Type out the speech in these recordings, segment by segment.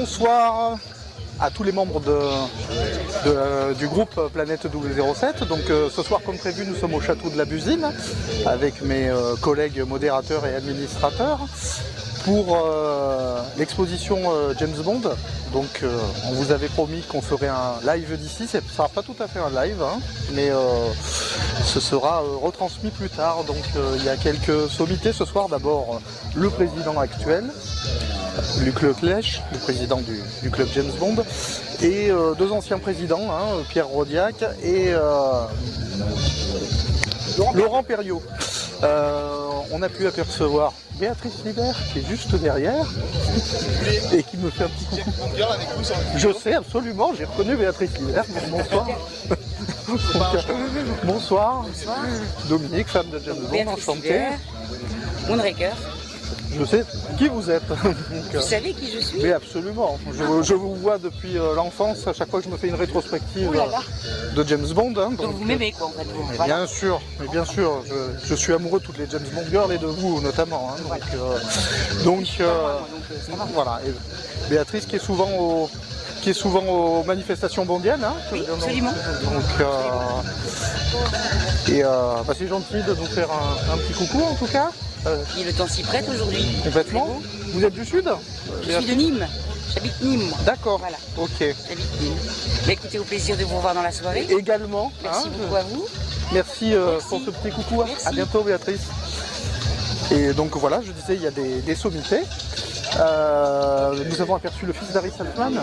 bonsoir à tous les membres du groupe Planète W07. Donc ce soir, comme prévu, nous sommes au château de la Busine avec mes collègues modérateurs et administrateurs pour l'exposition James Bond. Donc on vous avait promis qu'on ferait un live d'ici. Ce ne sera pas tout à fait un live, hein, mais ce sera retransmis plus tard. Donc il y a quelques sommités ce soir. D'abord le président actuel, Luc Leclèche, le président du club James Bond, et deux anciens présidents, hein, Pierre Rodiac et Laurent Perriot. On a pu apercevoir Béatrice Libert qui est juste derrière et qui me fait un petit coucou. Je sais absolument, j'ai reconnu Béatrice Libert. Bonsoir. Bonsoir. Dominique, femme de James Bond, enchantée. Moonraker. Je sais qui vous êtes. Vous savez qui je suis? Oui, absolument. Je vous vois depuis l'enfance, à chaque fois que je me fais une rétrospective de James Bond. Hein, donc vous m'aimez quoi en fait. Voilà. Bien sûr, je suis amoureux de toutes les James Bond girls et de vous notamment. Hein, voilà. Et Béatrice qui est souvent aux manifestations bondiennes. Hein, oui, absolument. C'est gentil de nous faire un petit coucou en tout cas. Et le temps s'y prête aujourd'hui. Complètement. Vous êtes du Sud? Je suis de Nîmes. J'habite Nîmes. D'accord. Voilà. Ok. J'habite Nîmes. Mais écoutez, au plaisir de vous revoir dans la soirée. Également. Merci beaucoup à vous. Merci pour ce petit coucou. Merci. À bientôt, Béatrice. Et donc voilà, je disais, il y a des sommités. Nous avons aperçu le fils d'Harry Saltzman.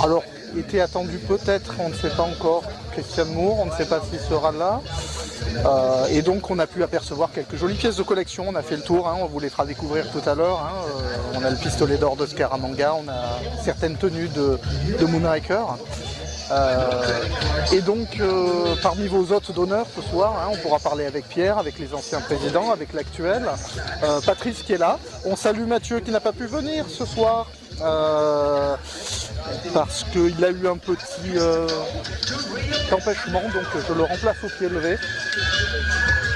Alors, était attendu peut-être, on ne sait pas encore, Christian Moore, on ne sait pas s'il sera là. Et donc on a pu apercevoir quelques jolies pièces de collection, on a fait le tour, hein, on vous les fera découvrir tout à l'heure. Hein, on a le pistolet d'or de Scaramanga, on a certaines tenues de Moonraker. Et donc parmi vos hôtes d'honneur ce soir, hein, on pourra parler avec Pierre, avec les anciens présidents, avec l'actuel, Patrice qui est là. On salue Mathieu qui n'a pas pu venir ce soir. Parce qu'il a eu un petit empêchement, donc je le remplace au pied levé.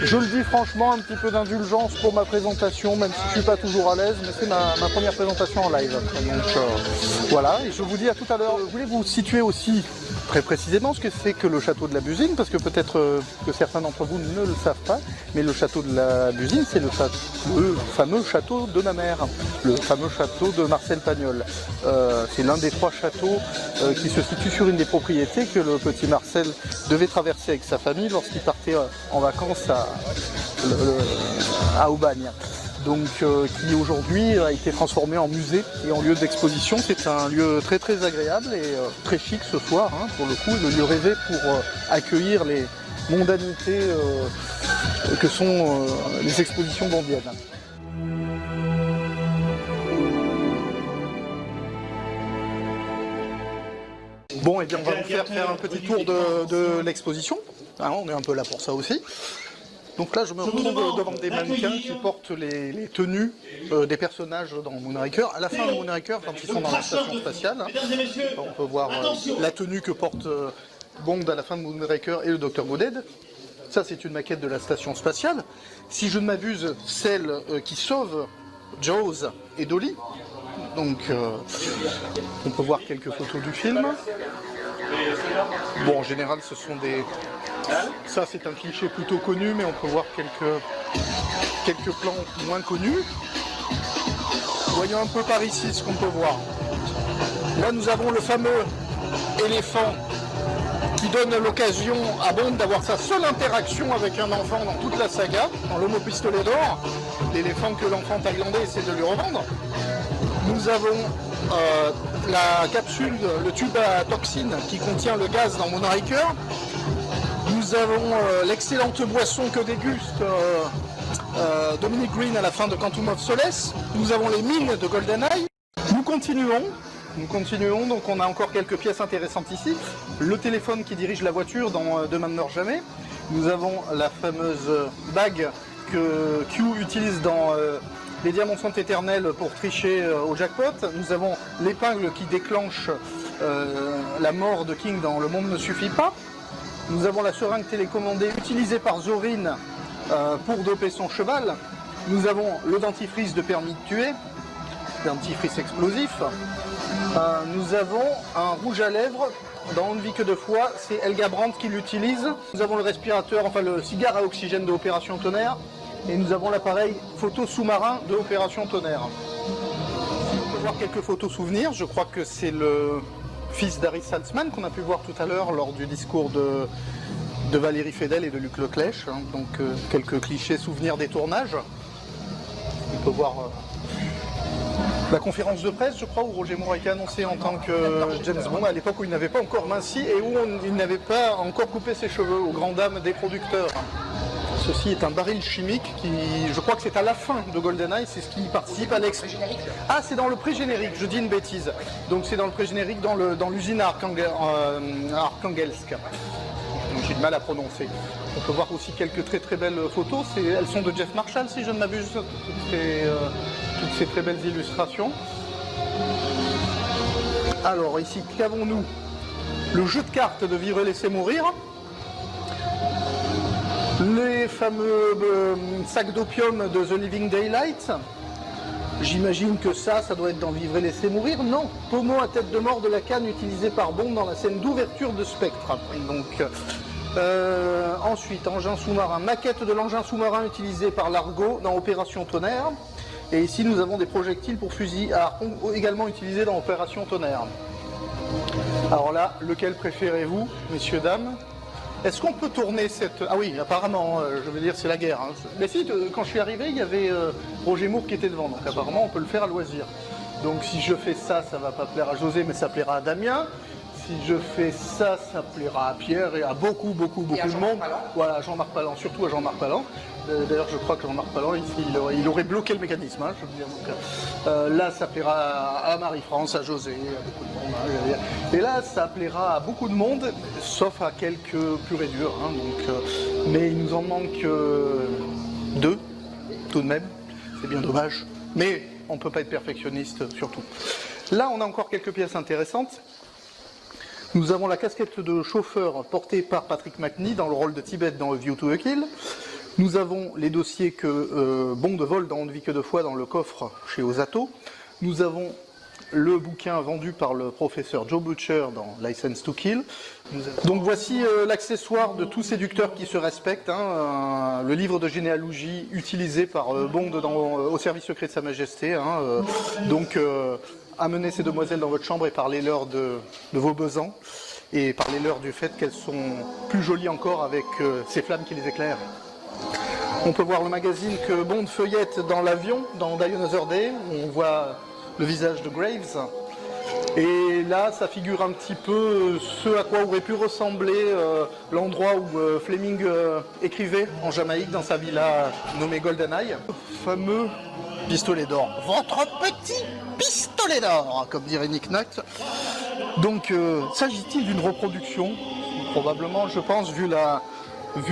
Je le dis franchement, un petit peu d'indulgence pour ma présentation, même si je ne suis pas toujours à l'aise, mais c'est ma première présentation en live. Donc voilà, et je vous dis à tout à l'heure. Voulez-vous situer aussi très précisément ce que c'est que le château de la Busine, parce que peut-être que certains d'entre vous ne le savent pas, mais le château de la Busine, c'est le fameux château de ma mère, le fameux château de Marcel Pagnol. C'est l'un des trois châteaux qui se situe sur une des propriétés que le petit Marcel devait traverser avec sa famille lorsqu'il partait en vacances à Aubagne. Donc qui aujourd'hui a été transformé en musée et en lieu d'exposition. C'est un lieu très très agréable et très chic ce soir, hein, pour le coup, le lieu rêvé pour accueillir les mondanités que sont les expositions bondiennes. Bon, et bien on va vous faire un petit tour de l'exposition. Hein, on est un peu là pour ça aussi. Donc là, je me retrouve devant des mannequins qui portent les tenues des personnages dans Moonraker. À la fin de Moonraker, quand ils sont dans la station spatiale, hein, on peut voir la tenue que porte Bond à la fin de Moonraker et le Dr Goded. Ça, c'est une maquette de la station spatiale. Si je ne m'abuse, celle qui sauve Jaws et Dolly. Donc, on peut voir quelques photos du film. Bon, en général, ce sont des... Ça, c'est un cliché plutôt connu, mais on peut voir quelques plans moins connus. Voyons un peu par ici ce qu'on peut voir. Là, nous avons le fameux éléphant qui donne l'occasion à Bond d'avoir sa seule interaction avec un enfant dans toute la saga, dans l'homme au pistolet d'or, l'éléphant que l'enfant thaïlandais essaie de lui revendre. Nous avons la capsule, le tube à toxine qui contient le gaz dans Moonraker. Nous avons l'excellente boisson que déguste Dominic Green à la fin de Quantum of Solace. Nous avons les mines de GoldenEye. Nous continuons, donc on a encore quelques pièces intéressantes ici. Le téléphone qui dirige la voiture dans Demain ne meurt jamais. Nous avons la fameuse bague que Q utilise dans les diamants sont éternels pour tricher au jackpot. Nous avons l'épingle qui déclenche la mort de King dans Le Monde ne suffit pas. Nous avons la seringue télécommandée utilisée par Zorin pour doper son cheval. Nous avons le dentifrice de permis de tuer, dentifrice explosif. Nous avons un rouge à lèvres dans On ne vit que deux fois, c'est Helga Brandt qui l'utilise. Nous avons le respirateur, enfin le cigare à oxygène de Opération Tonnerre. Et nous avons l'appareil photo sous-marin de Opération Tonnerre. On peut voir quelques photos souvenirs. Je crois que c'est le fils d'Harry Saltzman qu'on a pu voir tout à l'heure lors du discours de Valérie Fedel et de Luc Leclèche. Donc quelques clichés souvenirs des tournages. On peut voir la conférence de presse, je crois, où Roger Moore a été annoncé en tant que James Bond, à l'époque où il n'avait pas encore minci et où il n'avait pas encore coupé ses cheveux, aux grandes dames des producteurs. Ceci est un baril chimique qui, je crois que c'est à la fin de GoldenEye, c'est ce qui participe à l'expérience. Ah, c'est dans le pré-générique, je dis une bêtise. Donc c'est dans le pré-générique, dans l'usine à Arkhangelsk. Donc j'ai du mal à prononcer. On peut voir aussi quelques très très belles photos. Elles sont de Jeff Marshall, si je ne m'abuse, toutes ces très belles illustrations. Alors ici, qu'avons-nous? Le jeu de cartes de Vivre et laisser mourir. Les fameux sacs d'opium de The Living Daylights. J'imagine que ça doit être dans Vivre et laisser mourir. Non, pommeau à tête de mort de la canne utilisé par Bond dans la scène d'ouverture de Spectre. Donc, ensuite, engin sous-marin, maquette de l'engin sous-marin utilisé par l'Argo dans Opération Tonnerre. Et ici, nous avons des projectiles pour fusil à harpon également utilisés dans Opération Tonnerre. Alors là, lequel préférez-vous, messieurs, dames? Est-ce qu'on peut tourner cette... Ah oui, apparemment, je veux dire, c'est la guerre. Hein. Mais si, quand je suis arrivé, il y avait Roger Moore qui était devant. Donc apparemment, on peut le faire à loisir. Donc si je fais ça, ça va pas plaire à José, mais ça plaira à Damien. Si je fais ça, ça plaira à Pierre et à beaucoup de monde. Voilà, Jean-Marc Palan, surtout à Jean-Marc Palan. D'ailleurs, je crois que Jean-Marc Palan, ici, il aurait bloqué le mécanisme. Hein, je veux dire. Donc, là, ça plaira à Marie-France, à José, à beaucoup de monde. Hein, et là, ça plaira à beaucoup de monde, sauf à quelques purs et durs. Hein, donc, mais il nous en manque 2, tout de même. C'est bien dommage. Mais on ne peut pas être perfectionniste, surtout. Là, on a encore quelques pièces intéressantes. Nous avons la casquette de chauffeur portée par Patrick Macnee dans le rôle de Tibet dans A View to a Kill. Nous avons les dossiers que Bond vole dans On ne vit que deux fois dans le coffre chez Osato. Nous avons le bouquin vendu par le professeur Joe Butcher dans License to Kill. Donc voici l'accessoire de tout séducteur qui se respecte, hein, le livre de généalogie utilisé par Bond au service secret de Sa Majesté. Hein, donc amenez ces demoiselles dans votre chambre et parlez-leur de vos besants et parlez-leur du fait qu'elles sont plus jolies encore avec ces flammes qui les éclairent. On peut voir le magazine que Bond feuillette dans l'avion, dans Die Another Day, où on voit le visage de Graves. Et là, ça figure un petit peu ce à quoi aurait pu ressembler l'endroit où Fleming écrivait en Jamaïque dans sa villa nommée GoldenEye. Le fameux pistolet d'or. Votre petit pistolet d'or, comme dirait Nick Nack. Donc, s'agit-il d'une reproduction? Probablement, je pense, vu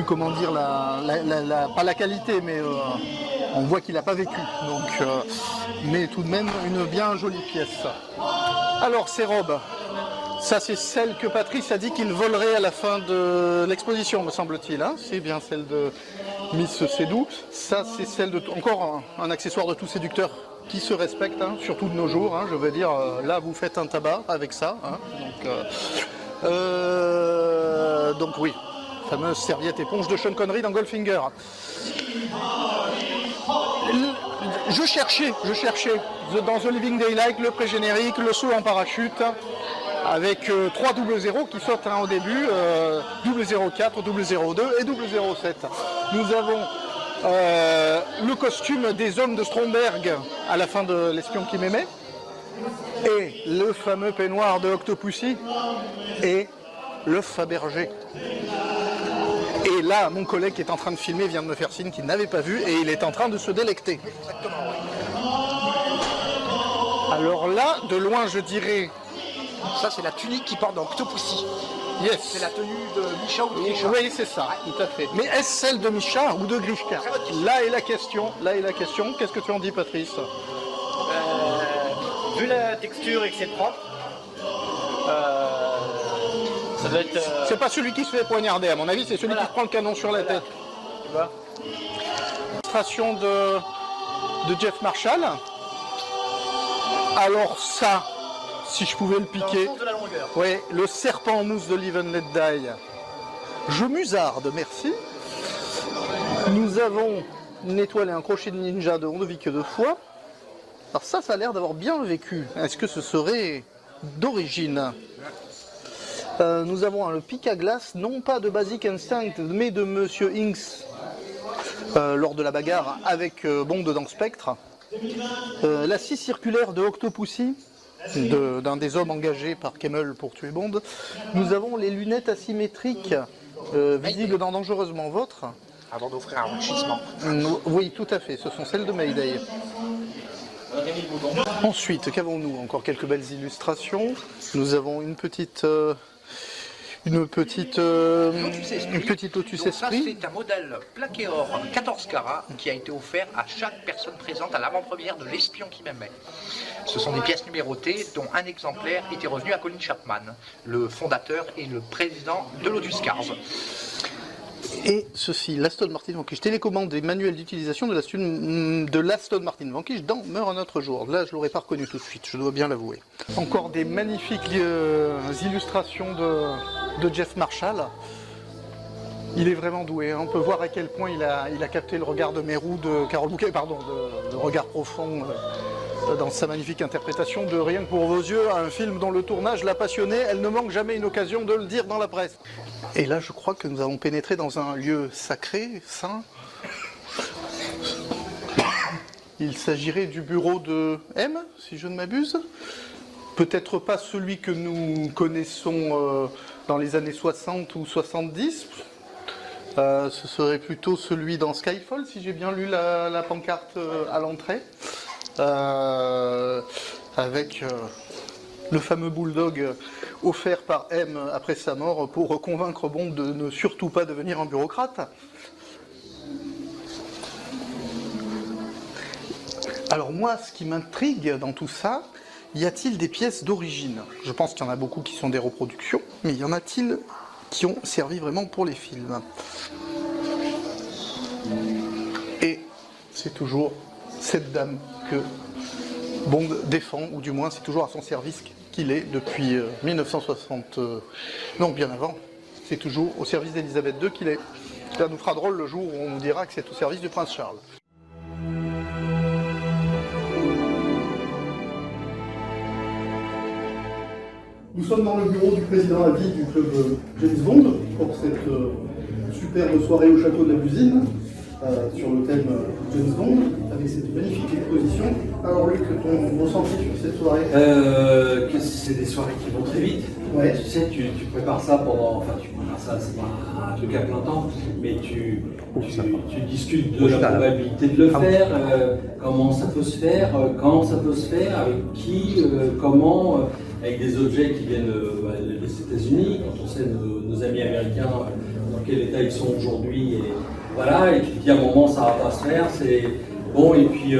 comment dire, pas la qualité, mais on voit qu'il n'a pas vécu. Donc, mais tout de même, une bien jolie pièce. Alors, ces robes, ça c'est celle que Patrice a dit qu'il volerait à la fin de l'exposition, me semble-t-il. Hein, c'est bien celle de Miss Sédou. Ça, c'est celle de... Encore un accessoire de tout séducteur qui se respecte, hein, surtout de nos jours. Hein, je veux dire, là, vous faites un tabac avec ça. Hein, donc oui. Fameuse serviette éponge de Sean Connery dans Goldfinger. Je cherchais dans The Living Daylight le pré-générique, le saut en parachute avec 3 00 qui sortent au début, 004, 002 et 007. Nous avons le costume des hommes de Stromberg à la fin de L'espion qui m'aimait et le fameux peignoir de Octopussy et le Fabergé. Et là, mon collègue qui est en train de filmer vient de me faire signe qu'il n'avait pas vu et il est en train de se délecter. Exactement, oui. Alors là, de loin, je dirais... Ça, c'est la tunique qui porte dans Octopussy. Yes. C'est la tenue de Misha ou de Grisha. Oui, c'est ça, tout à fait. Mais est-ce celle de Misha ou de Grishka? Là est la question. Qu'est-ce que tu en dis, Patrice? Vu la texture et que c'est propre, ça doit être... C'est pas celui qui se fait poignarder, à mon avis, c'est celui qui se prend le canon sur la tête. Tu vois, Illustration de de Jeff Marshall. Alors ça, si je pouvais le piquer, de la longueur. ouais, le serpent en mousse de Live and Let Die. Je musarde, merci. Nous avons une étoile et un crochet de ninja de On ne vit que deux fois. Alors ça a l'air d'avoir bien vécu. Est-ce que ce serait d'origine? Nous avons le pic à glace, non pas de Basic Instinct, mais de Monsieur Inks, lors de la bagarre avec Bond dans Spectre. La scie circulaire de Octopussy, d'un des hommes engagés par Kemmel pour tuer Bond. Nous avons les lunettes asymétriques, visibles dans Dangereusement Vôtre. Avant d'offrir un enrichissement. Oui, tout à fait, ce sont celles de Mayday. Ensuite, qu'avons-nous? Encore quelques belles illustrations. Nous avons une petite Lotus Donc ça, Esprit. c'est un modèle plaqué or 14 carats qui a été offert à chaque personne présente à l'avant-première de L'espion qui m'aimait. Ce sont des pièces numérotées dont un exemplaire était revenu à Colin Chapman, le fondateur et le président de Lotus Cars. Et ceci, l'Aston Martin Vanquish, télécommande et manuel d'utilisation de l'Aston Martin Vanquish dans Meurt un autre jour. Là, je l'aurais pas reconnu tout de suite, je dois bien l'avouer. Encore des magnifiques illustrations de Jeff Marshall. Il est vraiment doué, hein. On peut voir à quel point il a capté le regard de Mérou, de Carole Bouquet, pardon, de regard profond dans sa magnifique interprétation de Rien que pour vos yeux, un film dont le tournage l'a passionné. Elle ne manque jamais une occasion de le dire dans la presse. Et là, je crois que nous avons pénétré dans un lieu sacré, saint. Il s'agirait du bureau de M, si je ne m'abuse. Peut-être pas celui que nous connaissons dans les années 60 ou 70. Ce serait plutôt celui dans Skyfall, si j'ai bien lu la pancarte à l'entrée. Avec le fameux bulldog offert par M après sa mort pour convaincre Bond de ne surtout pas devenir un bureaucrate. Alors moi, ce qui m'intrigue dans tout ça, y a-t-il des pièces d'origine? Je pense qu'il y en a beaucoup qui sont des reproductions, mais y en a-t-il qui ont servi vraiment pour les films? Et c'est toujours cette dame que Bond défend, ou du moins c'est toujours à son service qu'il est depuis 1960, non bien avant, c'est toujours au service d'Elisabeth II qu'il est. Ça nous fera drôle le jour où on nous dira que c'est au service du prince Charles. Nous sommes dans le bureau du président à vie du club James Bond pour cette superbe soirée au château de la Busine. Sur le thème James Bond, avec cette magnifique exposition. Alors Luc, ton ressenti sur cette soirée? Que c'est des soirées qui vont très vite. Ouais. Tu sais, tu prépares ça pendant... Enfin, tu prépares ça, c'est pas un truc à plein temps, mais tu discutes de la probabilité de le faire, comment ça peut se faire, quand ça peut se faire, avec qui, comment, avec des objets qui viennent des États-Unis, quand on sait nos amis américains dans quel état ils sont aujourd'hui. Voilà, et tu te dis à un moment ça va pas se faire, c'est bon, et puis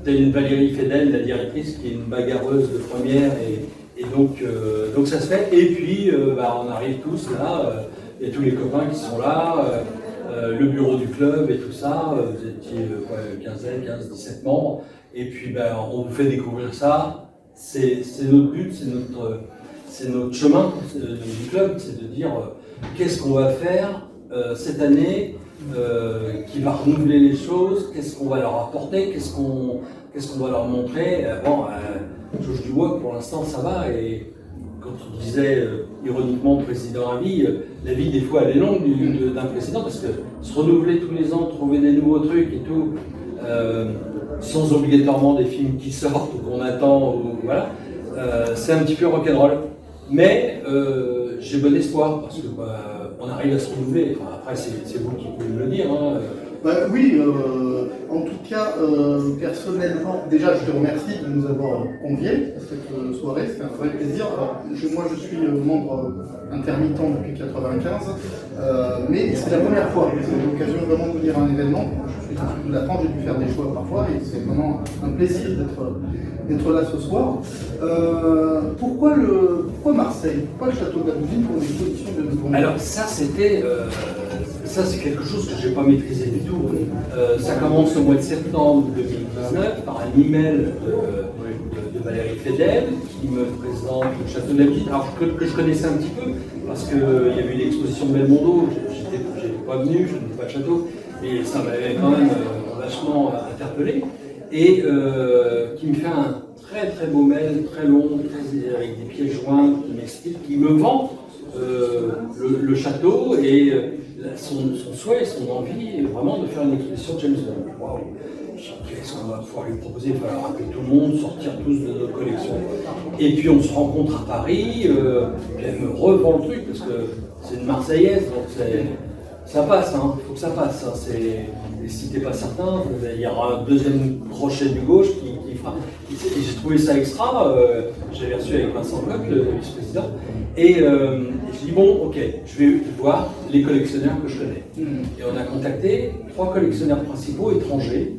tu as une Valérie Fedel, la directrice, qui est une bagarreuse de première, et donc ça se fait, et puis on arrive tous là, il y a tous les copains qui sont là, le bureau du club et tout ça, vous étiez une quinzaine, 15, 17 membres, et puis on vous fait découvrir ça, c'est notre but, c'est notre chemin du club, c'est de dire qu'est-ce qu'on va faire cette année, qui va renouveler les choses, qu'est-ce qu'on va leur apporter, qu'est-ce qu'on va leur montrer. Touche du bois, pour l'instant ça va, et quand tu disais ironiquement président à vie, la vie des fois elle est longue d'un président, parce que se renouveler tous les ans, trouver des nouveaux trucs et tout, sans obligatoirement des films qui sortent ou qu'on attend, ou, voilà, c'est un petit peu rock'n'roll. Mais j'ai bon espoir, parce que on arrive à se renouveler. Enfin, après, c'est vous qui pouvez me le dire. Hein. Oui, en tout cas, personnellement, déjà je te remercie de nous avoir conviés à cette soirée, c'était un vrai plaisir. Alors, moi je suis membre intermittent depuis 1995, mais c'est la première fois, c'est l'occasion vraiment de venir à un événement. Je suis issu de la France, j'ai dû faire des choix parfois, et c'est vraiment un plaisir d'être là ce soir. Pourquoi Marseille? Pourquoi le château de la Busine pour une exposition de Bond? Alors ça, c'était ça c'est quelque chose que je n'ai pas maîtrisé du tout. Ça commence au mois de septembre 2019 par un email de Valérie Fedel qui me présente le château de la Ville, alors que je connaissais un petit peu parce qu'il y avait une exposition de Belmondo, j'étais pas venu, je n'étais pas de château, et ça m'avait quand même vachement interpellé, et qui me fait un très très beau mail, très long, avec des pièces jointes, qui m'explique, qui me vend le château et son souhait, son envie, vraiment de faire une exposition de James Bond. Waouh. Qu'est-ce qu'on va pouvoir lui proposer? Il va falloir appeler tout le monde, sortir tous de notre collection. Et puis on se rencontre à Paris, elle me revend le truc parce que c'est une Marseillaise, donc ça passe, hein. Il faut que ça passe. Hein. Et si t'es pas certain, il y aura un deuxième crochet du gauche qui fera. Et j'ai trouvé ça extra, j'avais reçu avec Vincent Bloch, le vice-président, et je dis bon, ok, je vais voir les collectionneurs que je connais. Et on a contacté 3 collectionneurs principaux étrangers,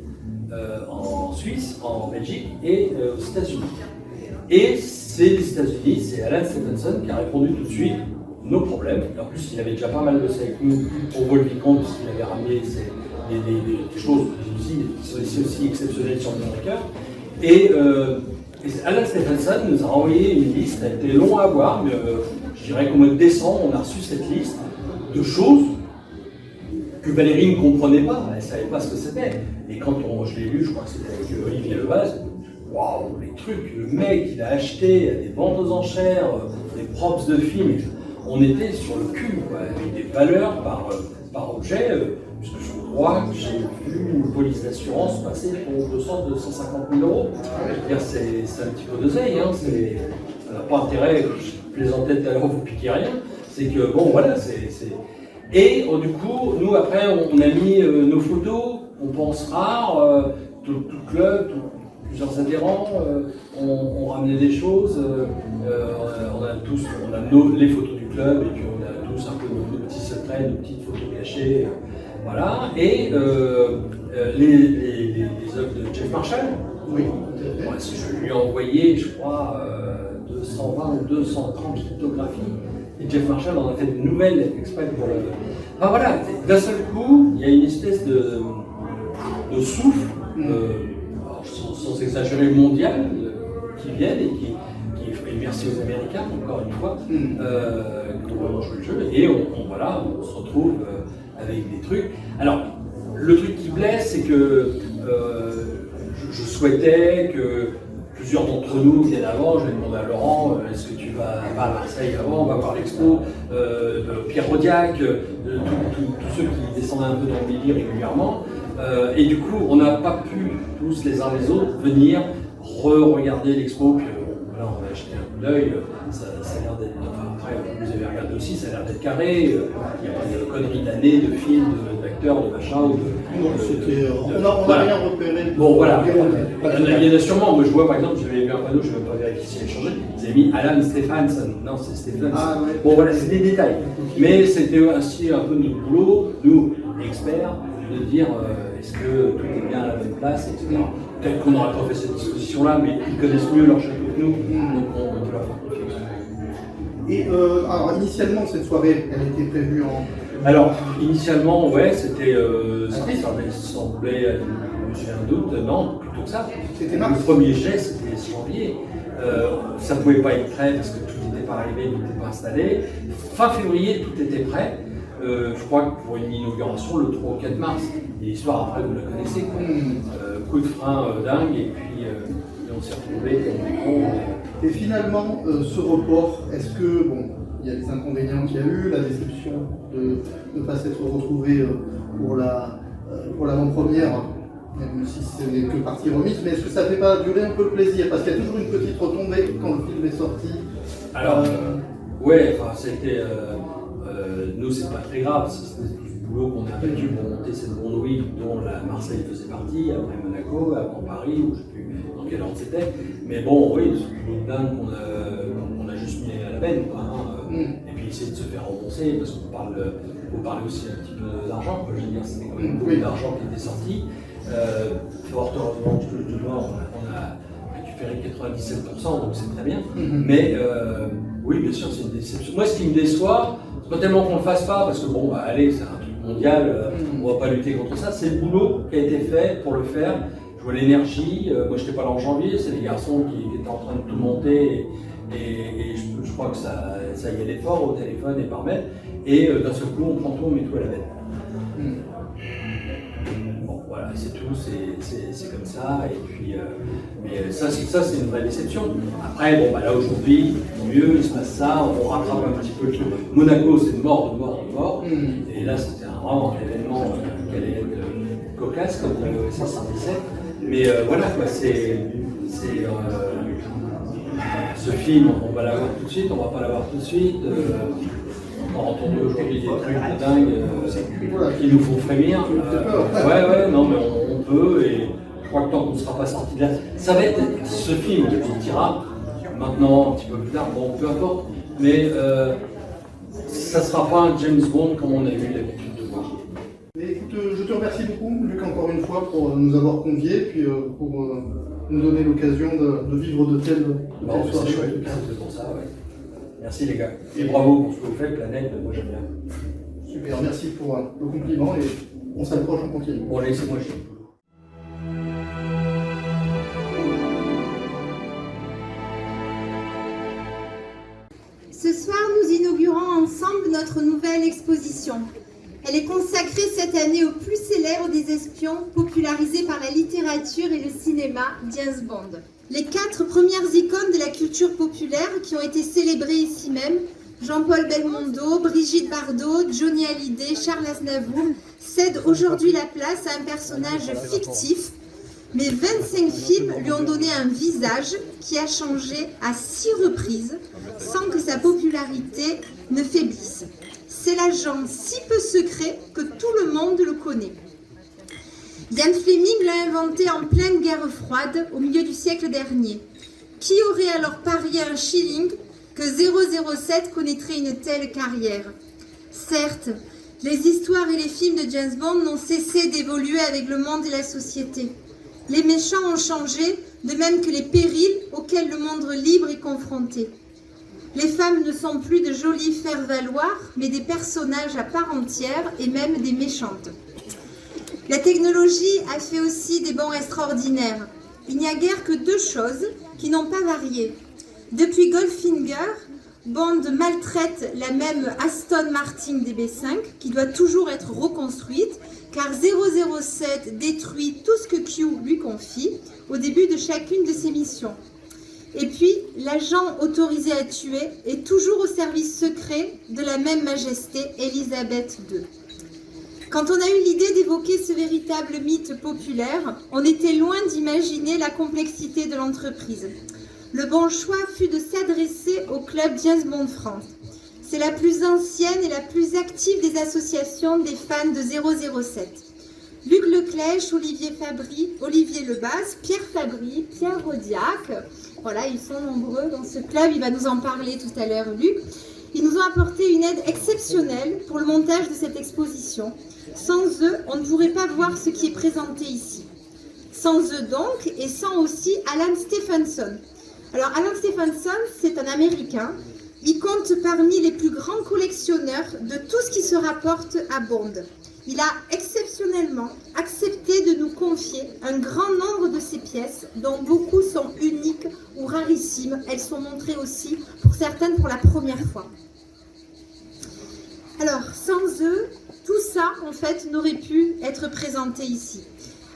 en Suisse, en Belgique et aux États-Unis. Et c'est les États-Unis, c'est Alan Stephenson qui a répondu tout de suite nos problèmes. Et en plus, il avait déjà pas mal bossé avec nous pour Vol Vicomte, puisqu'il avait ramené des choses qui sont aussi exceptionnelles sur le America. Et Alan Stephenson nous a envoyé une liste, elle était long à voir, mais je dirais qu'au mois de décembre, on a reçu cette liste de choses que Valérie ne comprenait pas, elle ne savait pas ce que c'était. Et quand je l'ai lu, je crois que c'était avec Olivier Levaz, waouh, les trucs, le mec il a acheté à des ventes aux enchères, des props de films, on était sur le cul, quoi, avec des valeurs par objet, puisque je crois que j'ai vu une police d'assurance passer pour 200-250 000 euros. Je veux dire, c'est un petit peu d'oseille, hein, ça n'a pas intérêt, je plaisantais tout à l'heure, vous piquez rien, c'est que bon voilà, Et du coup, nous après, on a mis nos photos, on pense rare, tout le club, plusieurs adhérents, on ramenait des choses, on a les photos du club et puis on a tous un peu nos petits secrets, nos petites photos cachées, voilà. Et les œuvres de Jeff Marshall, oui, je lui ai envoyé, je crois, 220 ou 230 photographies. Et Jeff Marshall en a fait de nouvelles exprès pour le... Enfin voilà, d'un seul coup, il y a une espèce de souffle, sans exagérer, mondial, qui viennent et qui merci aux Américains, encore une fois, qui ont vraiment joué le jeu. Et on se retrouve avec des trucs. Alors, le truc qui blesse, c'est que je souhaitais que plusieurs d'entre nous viennent avant. Je vais demander à Laurent, est-ce que tu vas à Marseille avant? On va voir l'expo. Pierre Rodiac, tous ceux qui descendaient un peu dans le délire régulièrement. Et du coup, on n'a pas pu tous les uns les autres venir re-regarder l'expo. Puis voilà, on a acheté un coup d'œil. Ça a l'air d'être. Enfin, après, vous avez regardé aussi, ça a l'air d'être carré. Il n'y a pas de conneries d'années, de films, d'acteurs, de machin. On n'a rien repéré. Bon, voilà. Il y en a sûrement. Moi, je vois par exemple, j'avais vu un panneau, je ne vais pas vérifier si elle a changé. Ils avaient mis Alan Stephenson. Non, c'est Stephenson. Ah, ouais. Bon, voilà, c'est des détails. Mais c'était ainsi un peu notre boulot, nous, experts, de dire est-ce que tout est bien à la même place, etc. Peut-être qu'on n'aurait pas fait cette disposition-là, mais ils connaissent mieux leur château que nous, donc on peut leur faire confiance. Et alors, initialement, cette soirée, elle était prévue en... Alors, initialement, ouais, c'était... ça semblait, j'ai un doute, non, plutôt que ça. C'était mars. Le premier jet, c'était janvier. Ça ne pouvait pas être prêt parce que tout n'était pas arrivé, tout n'était pas installé. Fin février, tout était prêt. Je crois que pour une inauguration, le 3 ou 4 mars. Et l'histoire, après, vous la connaissez. Coup de frein dingue, et puis on s'est retrouvés comme des cons. Et finalement, ce report, est-ce que, bon, il y a les inconvénients qu'il y a eu, la déception de ne pas s'être retrouvé pour l'avant-première, même si ce n'est que partie remise, mais est-ce que ça ne fait pas durer un peu le plaisir? Parce qu'il y a toujours une petite retombée quand le film est sorti. Alors, ouais, enfin, c'était... nous, c'est pas très grave, c'est du boulot qu'on a abattu pour monter cette Bondouille dont la Marseille faisait partie, après Monaco, avant Paris, ou je ne sais plus dans quel ordre c'était. Mais bon, oui, c'est du boulot de dingue qu'on a juste mis à la benne, quoi, hein, et puis essayer de se faire rembourser, parce qu'on faut parler aussi un petit peu d'argent, je veux dire, c'était quand même beaucoup d'argent qui était sorti. Fort heureusement, je te dois, on a récupéré 97%, donc c'est très bien. Mais oui, bien sûr, c'est une déception. Moi, ce qui me déçoit, c'est pas tellement qu'on le fasse pas, parce que bon, bah, allez, c'est un truc mondiale, on ne va pas lutter contre ça. C'est le boulot qui a été fait pour le faire. Je vois l'énergie. Moi, je n'étais pas là en janvier. C'est les garçons qui étaient en train de tout monter. Et je crois que ça y est l'effort au téléphone et par mail. Et d'un seul coup, on prend tout, on met tout à la bête. Bon, voilà, c'est tout. C'est comme ça. Et puis, mais ça, c'est une vraie déception. Après, bon, bah là aujourd'hui, mieux, il se passe ça. On rattrape un petit peu le truc. Monaco, c'est mort. Et là, c'était vraiment un événement qui allait être cocasse, comme le C-117. Mais voilà, quoi, ce film, on va l'avoir tout de suite, on va pas l'avoir tout de suite. On a entendu aujourd'hui des trucs de dingue qui nous font frémir. Ouais, non, mais on peut, et je crois que tant qu'on ne sera pas sorti de là, ça va être ce film qui sortira maintenant, un petit peu plus tard, bon, peu importe, mais ça ne sera pas un James Bond comme on a eu l'habitude de voir. Écoute, je te remercie beaucoup, Luc, encore une fois, pour nous avoir conviés, puis pour nous donner l'occasion de vivre de telles soirées. C'est pour ça, ouais. Merci les gars. Et bravo pour ce que vous faites, Planète, moi j'aime bien. Super, merci pour le compliment et on s'approche, on continue. Bon, laissez-moi chez Ce soir, nous inaugurons ensemble notre nouvelle exposition. Elle est consacrée cette année au plus célèbre des espions popularisés par la littérature et le cinéma, James Bond. Les 4 premières icônes de la culture populaire qui ont été célébrées ici même, Jean-Paul Belmondo, Brigitte Bardot, Johnny Hallyday, Charles Aznavour, cèdent aujourd'hui la place à un personnage fictif, mais 25 films lui ont donné un visage qui a changé à 6 reprises sans que sa popularité ne faiblisse. C'est l'agent si peu secret que tout le monde le connaît. Ian Fleming l'a inventé en pleine guerre froide au milieu du siècle dernier. Qui aurait alors parié un shilling que 007 connaîtrait une telle carrière? Certes, les histoires et les films de James Bond n'ont cessé d'évoluer avec le monde et la société. Les méchants ont changé, de même que les périls auxquels le monde libre est confronté. Les femmes ne sont plus de jolies faire-valoir, mais des personnages à part entière et même des méchantes. La technologie a fait aussi des bonds extraordinaires. Il n'y a guère que 2 choses qui n'ont pas varié. Depuis Goldfinger, Bond maltraite la même Aston Martin DB5 qui doit toujours être reconstruite car 007 détruit tout ce que Q lui confie au début de chacune de ses missions. Et puis, l'agent autorisé à tuer est toujours au service secret de la même majesté, Elisabeth II. Quand on a eu l'idée d'évoquer ce véritable mythe populaire, on était loin d'imaginer la complexité de l'entreprise. Le bon choix fut de s'adresser au club James Bond France. C'est la plus ancienne et la plus active des associations des fans de 007. Luc Leclèche, Olivier Fabry, Olivier Lebas, Pierre Fabry, Pierre Rodiac. Voilà, ils sont nombreux dans ce club, il va nous en parler tout à l'heure, Luc. Ils nous ont apporté une aide exceptionnelle pour le montage de cette exposition. Sans eux, on ne pourrait pas voir ce qui est présenté ici. Sans eux donc, et sans aussi Alan Stephenson. Alors Alan Stephenson, c'est un Américain. Il compte parmi les plus grands collectionneurs de tout ce qui se rapporte à Bond. Il a exceptionnellement accepté de nous confier un grand nombre de ses pièces, dont beaucoup sont uniques ou rarissimes. Elles sont montrées aussi, pour certaines, pour la première fois. Alors, sans eux, tout ça, en fait, n'aurait pu être présenté ici.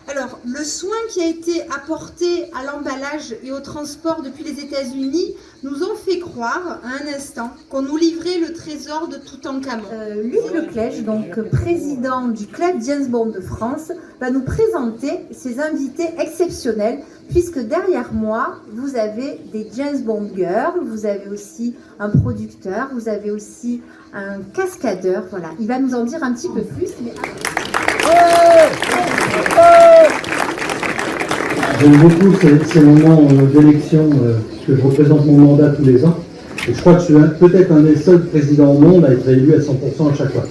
Alors, le soin qui a été apporté à l'emballage et au transport depuis les États-Unis nous ont fait croire, à un instant, qu'on nous livrait le trésor de Toutankhamon. Luc Leclèche, donc président du club James Bond de France, va nous présenter ses invités exceptionnels, puisque derrière moi, vous avez des James Bond girls, vous avez aussi un producteur, vous avez aussi un cascadeur. Voilà, il va nous en dire un petit peu plus. Mais... J'aime beaucoup ces moments d'élection, que je représente mon mandat tous les ans. Et je crois que je suis peut-être un des seuls présidents au monde à être élu à 100% à chaque fois.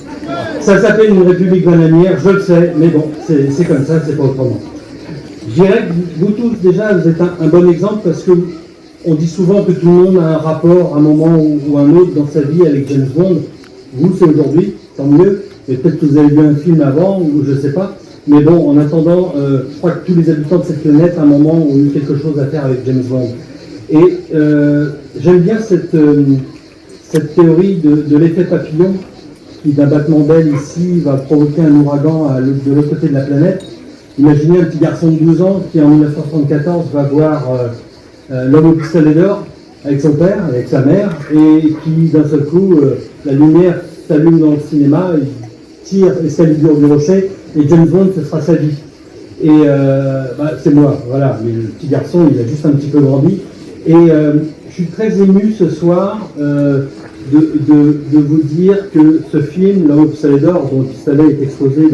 Ça s'appelle une république bananière, je le sais, mais bon, c'est comme ça, c'est pas autrement. Je dirais que vous tous, déjà, vous êtes un bon exemple parce que on dit souvent que tout le monde a un rapport, un moment ou un autre dans sa vie avec James Bond. Vous, c'est aujourd'hui, tant mieux. Et peut-être que vous avez vu un film avant, ou je ne sais pas. Mais bon, en attendant, je crois que tous les habitants de cette planète, à un moment, ont eu quelque chose à faire avec James Bond. Et j'aime bien cette théorie de l'effet papillon, qui d'un battement d'aile ici va provoquer un ouragan de l'autre côté de la planète. Imaginez un petit garçon de 12 ans qui en 1974 va voir L'homme au pistolet d'or avec son père, avec sa mère, et qui d'un seul coup, la lumière s'allume dans le cinéma, il tire Excalibur du rocher, et James Bond, ce sera sa vie. Et c'est moi, voilà, mais le petit garçon, il a juste un petit peu grandi. Et je suis très ému ce soir de vous dire que ce film, L'homme au pistolet d'or, dont le pistolet est exposé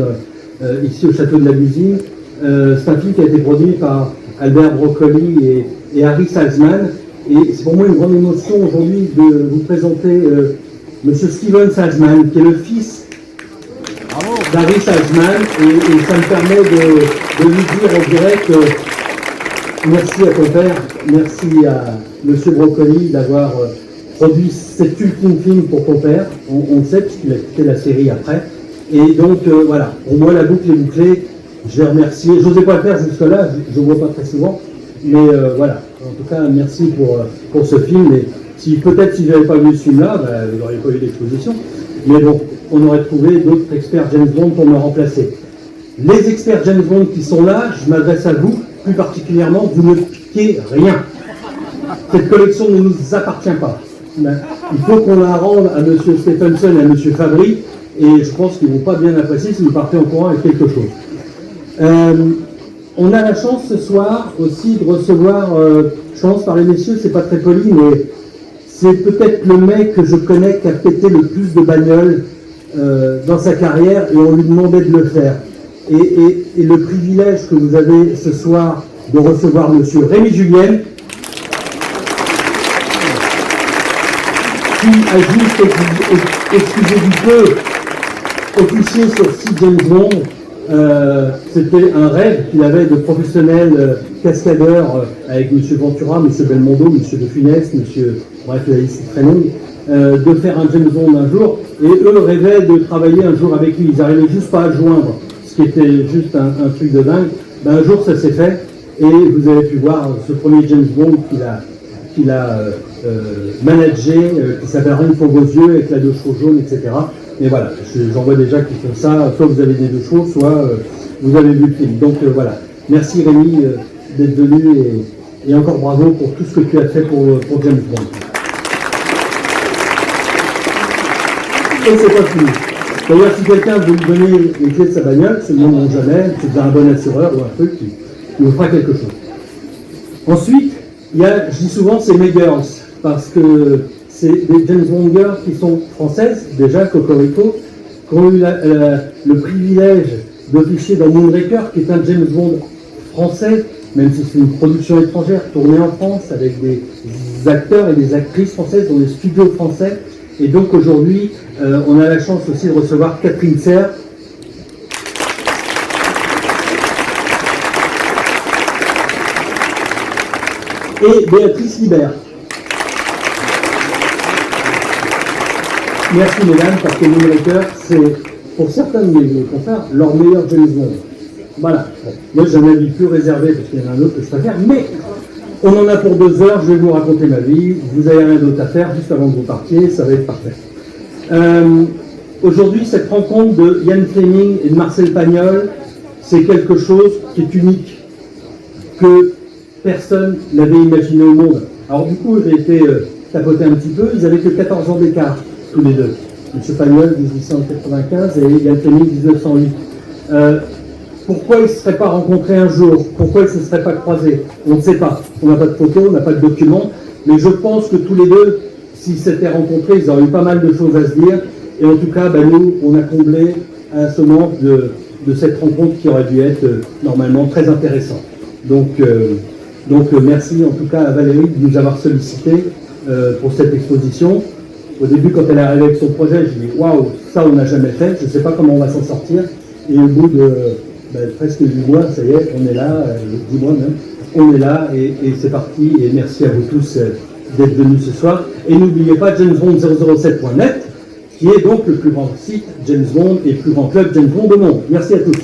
ici au château de la Musine, c'est un film qui a été produit par Albert Broccoli et Harry Saltzman. Et c'est pour moi une grande émotion aujourd'hui de vous présenter Monsieur Steven Saltzman, qui est le fils d'Harry Saltzman. Et ça me permet de lui dire en direct merci à ton père, merci à Monsieur Broccoli d'avoir produit cet ultime film pour ton père. On le sait puisqu'il a quitté la série après. Et donc voilà, pour moi la boucle est bouclée. Je vais remercier, je n'osais pas le faire jusque-là, je ne vois pas très souvent, mais voilà, en tout cas merci pour ce film. Et peut-être si je n'avais pas vu ce film-là, vous n'auriez pas eu d'exposition, mais bon, on aurait trouvé d'autres experts James Bond pour me remplacer. Les experts James Bond qui sont là, je m'adresse à vous, plus particulièrement, vous ne piquez rien. Cette collection ne nous appartient pas. Il faut qu'on la rende à M. Stephenson et à M. Fabry, et je pense qu'ils ne vont pas bien apprécier si vous partez en courant avec quelque chose. On a la chance ce soir aussi de recevoir, je commence par les messieurs, c'est pas très poli, mais c'est peut-être le mec que je connais qui a pété le plus de bagnoles dans sa carrière, et on lui demandait de le faire. Et le privilège que vous avez ce soir de recevoir monsieur Rémi Julienne, qui a juste, excusez du peu, officié sur 6 James Bond. C'était un rêve qu'il avait de professionnel cascadeur avec M. Ventura, M. Belmondo, M. De Funès, bref, la liste est très longue, de faire un James Bond un jour, et eux rêvaient de travailler un jour avec lui. Ils n'arrivaient juste pas à joindre, ce qui était juste un truc de dingue. Un jour ça s'est fait, et vous avez pu voir ce premier James Bond qu'il a managé, qui s'appelle Rien pour vos yeux, avec la 2 chevaux jaunes, etc. Et voilà, j'en vois déjà qui font ça, soit vous avez des 2 chevaux, soit vous avez vu le film. Donc voilà, merci Rémi d'être venu, et encore bravo pour tout ce que tu as fait pour James Bond. Et c'est pas fini. D'ailleurs, si quelqu'un veut lui donner les clés de sa bagnole, c'est le moment jamais, c'est un bon assureur ou un truc qui vous fera quelque chose. Ensuite, il y a, je dis souvent, c'est mes girls, parce que c'est des James Bond girls qui sont françaises, déjà, Cocorico, qui ont eu le privilège d'officier dans Moonraker, qui est un James Bond français, même si c'est une production étrangère, tournée en France, avec des acteurs et des actrices françaises dans des studios français. Et donc aujourd'hui, on a la chance aussi de recevoir Catherine Serre, et Béatrice Libert. Merci mesdames, parce que Moonraker, c'est pour certains de mes confrères leur meilleur James Bond. Voilà. Moi j'en ai avis plus réservé parce qu'il y en a un autre que je préfère, mais on en a pour 2 heures, je vais vous raconter ma vie, vous n'avez rien d'autre à faire juste avant que vous partiez, ça va être parfait. Aujourd'hui, cette rencontre de Ian Fleming et de Marcel Pagnol, c'est quelque chose qui est unique, que personne n'avait imaginé au monde. Alors du coup, j'ai été tapoté un petit peu, ils avaient que 14 ans d'écart, tous les deux. M. Pagnol, 1895, et Ian Fleming, 1908. Pourquoi ils ne se seraient pas rencontrés un jour? Pourquoi ils ne se seraient pas croisés? On ne sait pas. On n'a pas de photos, on n'a pas de documents, mais je pense que tous les deux, s'ils s'étaient rencontrés, ils auraient eu pas mal de choses à se dire. Et en tout cas, nous, on a comblé un ce manque de cette rencontre qui aurait dû être normalement très intéressante. Donc merci en tout cas à Valérie de nous avoir sollicité pour cette exposition. Au début, quand elle est arrivée avec son projet, je dis waouh, ça on n'a jamais fait, je ne sais pas comment on va s'en sortir. Et au bout de presque 8 mois, ça y est, on est là, 10 mois même, on est là et c'est parti. Et merci à vous tous d'être venus ce soir. Et n'oubliez pas jamesbond007.net, qui est donc le plus grand site James Bond et le plus grand club James Bond au monde. Merci à tous.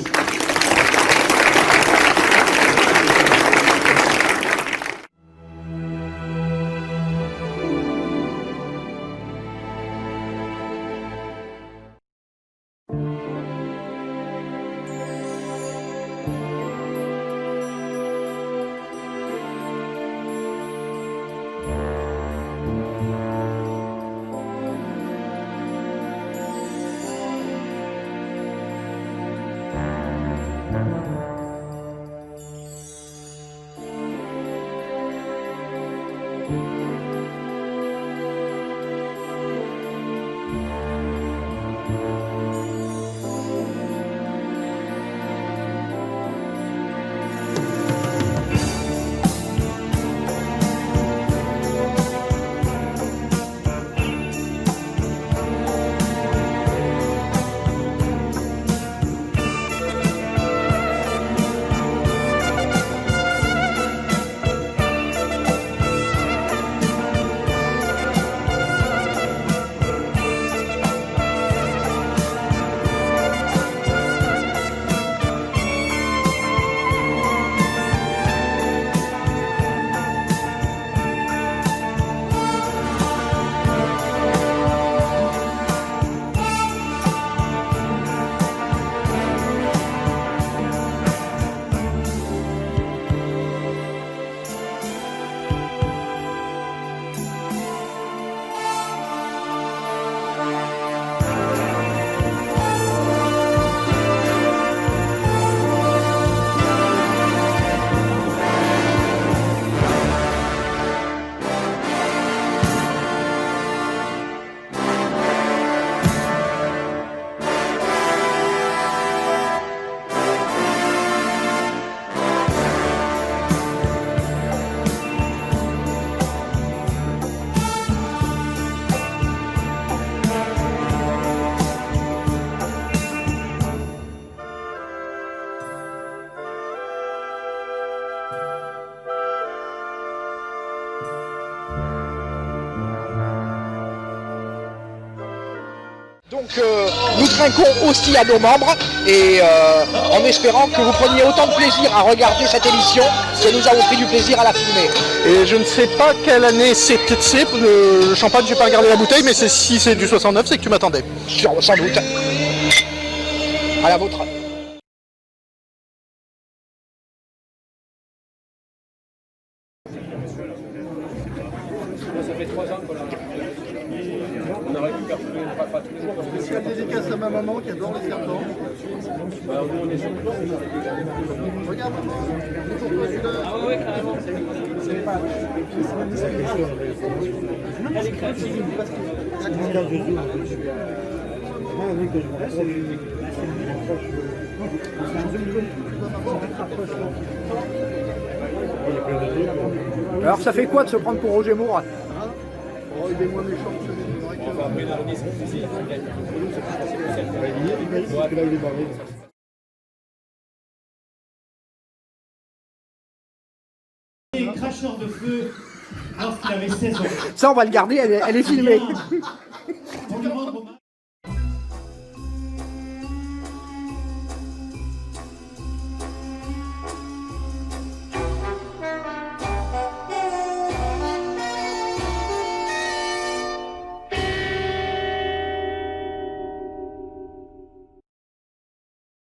Donc nous trinquons aussi à nos membres et en espérant que vous preniez autant de plaisir à regarder cette émission que nous avons pris du plaisir à la filmer. Et je ne sais pas quelle année c'est, le champagne, j'ai pas regardé la bouteille, mais si c'est du 69, c'est que tu m'attendais. Sans doute. À la vôtre. Ça fait 3 ans qu'on on aurait pu faire pas tous les jours. Parce que C'est une dédicace à ma maman qui adore les serpents. bah, nous, on est sur le plan. Regarde maman, Ah ouais, carrément. Elle est créative. Alors ça fait quoi de se prendre pour Roger Moura? Oh, il est moins méchant que celui du vrai. On va appeler l'organisme physique. Cracheur de feu lorsqu'il avait 16 ans. Ça on va le garder, elle est filmée.